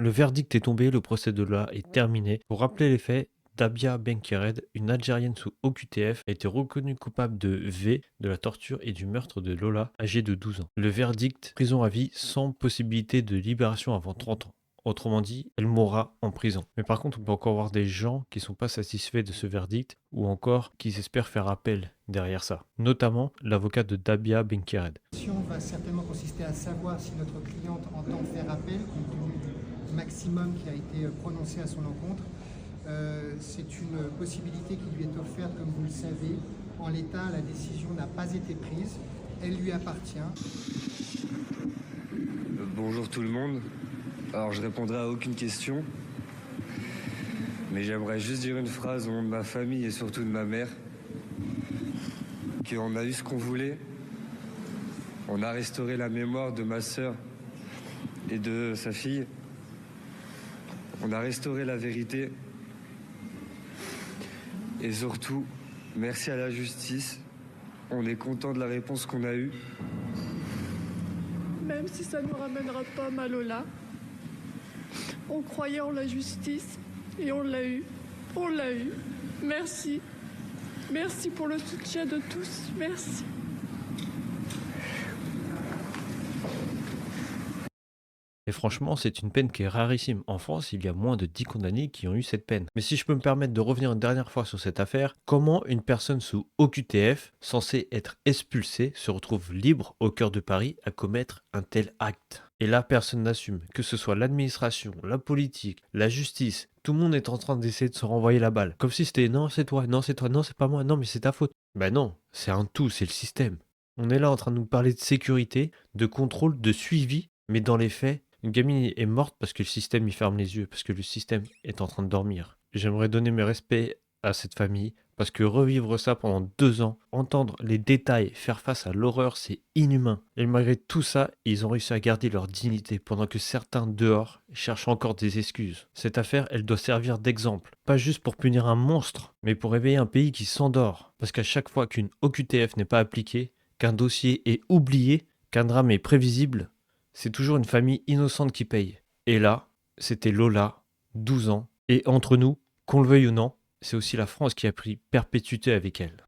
Le verdict est tombé, le procès de Lola est terminé. Pour rappeler les faits, Dabia Benkered, une Algérienne sous OQTF, a été reconnue coupable de de la torture et du meurtre de Lola, âgée de 12 ans. Le verdict, prison à vie sans possibilité de libération avant 30 ans. Autrement dit, elle mourra en prison. Mais par contre, on peut encore voir des gens qui ne sont pas satisfaits de ce verdict ou encore qui espèrent faire appel derrière ça. Notamment l'avocat de Dabia Benkered. La question va certainement consister à savoir si notre cliente entend faire appel compte tenu du maximum qui a été prononcé à son encontre. C'est une possibilité qui lui est offerte, comme vous le savez. En l'état, la décision n'a pas été prise. Elle lui appartient. Bonjour tout le monde. Alors je répondrai à aucune question. Mais j'aimerais juste dire une phrase au nom de ma famille et surtout de ma mère. Qu'on a eu ce qu'on voulait. On a restauré la mémoire de ma sœur et de sa fille. On a restauré la vérité. Et surtout, merci à la justice. On est content de la réponse qu'on a eue. Même si ça ne nous ramènera pas Malola, on croyait en la justice et on l'a eu. On l'a eu. Merci. Merci pour le soutien de tous. Merci. Et franchement, c'est une peine qui est rarissime. En France, il y a moins de 10 condamnés qui ont eu cette peine. Mais si je peux me permettre de revenir une dernière fois sur cette affaire, comment une personne sous OQTF, censée être expulsée, se retrouve libre au cœur de Paris à commettre un tel acte? Et là, personne n'assume. Que ce soit l'administration, la politique, la justice, tout le monde est en train d'essayer de se renvoyer la balle. Comme si c'était non, c'est toi, non, c'est toi, non, c'est pas moi, non, mais c'est ta faute. Ben non, c'est un tout, c'est le système. On est là en train de nous parler de sécurité, de contrôle, de suivi, mais dans les faits, une gamine est morte parce que le système y ferme les yeux, parce que le système est en train de dormir. J'aimerais donner mes respects à cette famille, parce que revivre ça pendant 2 ans, entendre les détails, faire face à l'horreur, c'est inhumain. Et malgré tout ça, ils ont réussi à garder leur dignité, pendant que certains dehors cherchent encore des excuses. Cette affaire, elle doit servir d'exemple, pas juste pour punir un monstre, mais pour réveiller un pays qui s'endort. Parce qu'à chaque fois qu'une OQTF n'est pas appliquée, qu'un dossier est oublié, qu'un drame est prévisible, c'est toujours une famille innocente qui paye. Et là, c'était Lola, 12 ans. Et entre nous, qu'on le veuille ou non, c'est aussi la France qui a pris perpétuité avec elle.